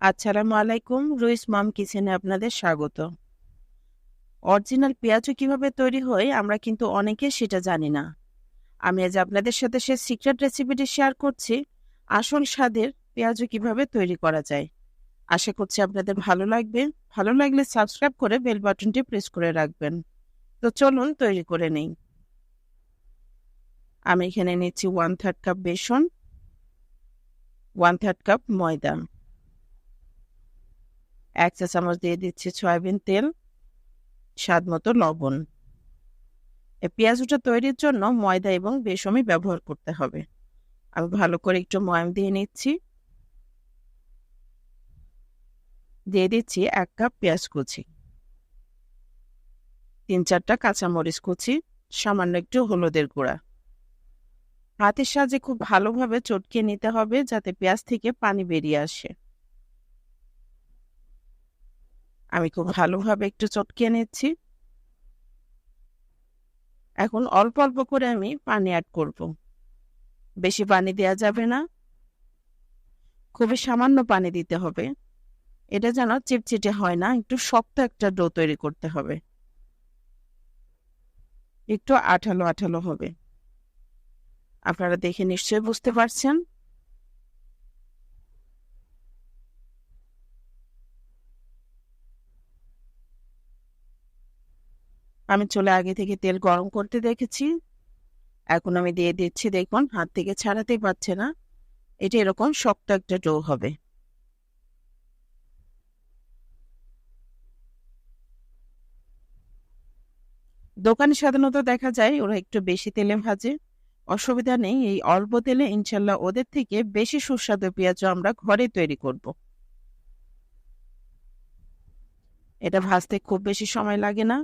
আসসালামু আলাইকুম, রুইস মম কিচেনে আপনাদের স্বাগত। অরিজিনাল পেঁয়াজু কিভাবে তৈরি হয় আমরা কিন্তু অনেকে সেটা জানি না। আমি আজ আপনাদের সাথে সে সিক্রেট রেসিপিটি শেয়ার করছি। আসল স্বাদের পেঁয়াজু কিভাবে তৈরি করা যায়। আশা করছি আপনাদের ভালো লাগবে। ভালো লাগলে সাবস্ক্রাইব করে বেল বাটনটি প্রেস করে রাখবেন। তো চলুন তৈরি করে নেই। আমি এখানে নিচ্ছি 1/3 কাপ বেসন, 1/3 কাপ ময়দা, 1 চা চামচ দিয়ে দিচ্ছি সয়াবিন তেল, স্বাদ মতো লবণ। এই পেঁয়াজুটা তৈরির জন্য ময়দা এবং বেসনই ব্যবহার করতে হবে। আমি ভালো করে একটু ময়াম দিয়ে নিচ্ছি। দিয়ে দিচ্ছি 1 কাপ পেঁয়াজ কুচি, 3-4টা কাঁচামরিচ কুচি, সামান্য একটু হলুদের গুঁড়া। হাতের সাহায্যে খুব ভালোভাবে চটকিয়ে নিতে হবে যাতে পেঁয়াজ থেকে পানি বেরিয়ে আসে। আমি খুব ভালোভাবে একটু চটকিয়ে নিচ্ছি। এখন অল্প অল্প করে আমি পানি অ্যাড করব। বেশি পানি দেওয়া যাবে না, খুবই সামান্য পানি দিতে হবে। এটা যেন চিটচিটে হয় না, একটু শক্ত একটা ডো তৈরি করতে হবে, একটু আঠালো আঠালো হবে। আপনারা দেখে নিশ্চয়ই বুঝতে পারছেন। আমি চুলে আগে থেকে তেল গরম করতে দেখেছি। এখন আমি দিয়ে দিচ্ছি, দেখুন হাত থেকে ছাড়াতেই পারছে না। এটা এরকম শক্ত একটা ডো হবে। দোকানে সাধারণত দেখা যায় ওরা একটু বেশি তেলে ভাজে। অসুবিধা নেই, এই অল্প তেলে ইনশাল্লাহ ওদের থেকে বেশি সুস্বাদু পেঁয়াজু আমরা ঘরে তৈরি করব। এটা ভাজতে খুব বেশি সময় লাগে না।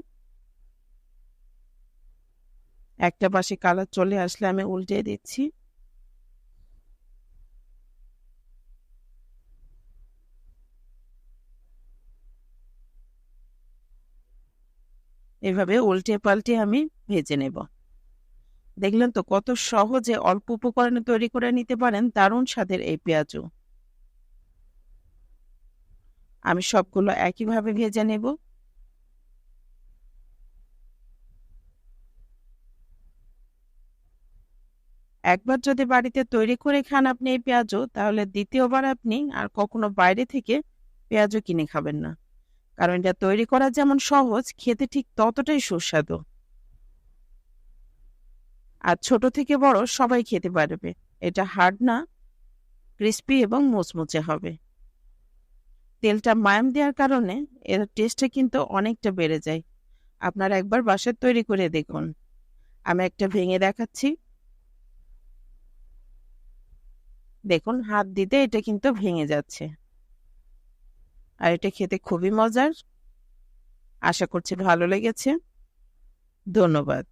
একটা পাশে কালার চলে আসলে আমি উল্টে দিচ্ছি। এভাবে উল্টে পাল্টে আমি ভেজে নেব। দেখলেন তো কত সহজে অল্প উপকরণে তৈরি করে নিতে পারেন দারুণ স্বাদের এই পেঁয়াজু। আমি সবগুলো একইভাবে ভেজে নেব। একবার যদি বাড়িতে তৈরি করে খান আপনি এই পেঁয়াজু, তাহলে দ্বিতীয়বার আপনি আর কখনো বাইরে থেকে পেঁয়াজু কিনে খাবেন না। কারণ এটা তৈরি করা যেমন সহজ, খেতে ঠিক ততটাই সুস্বাদু। আর ছোট থেকে বড় সবাই খেতে পারবে। এটা হার্ড না, ক্রিস্পি এবং মুচমুচে হবে। তেলটা মায়াম দেওয়ার কারণে এর টেস্টটা কিন্তু অনেকটা বেড়ে যায়। আপনারা একবার বাসায় তৈরি করে দেখুন। আমি একটা ভেঙে দেখাচ্ছি। দেখুন হাত দিতে এটা কিন্তু ভেঙে যাচ্ছে। আর এটা খেতে খুবই মজার। আশা করছি ভালো লেগেছে। ধন্যবাদ।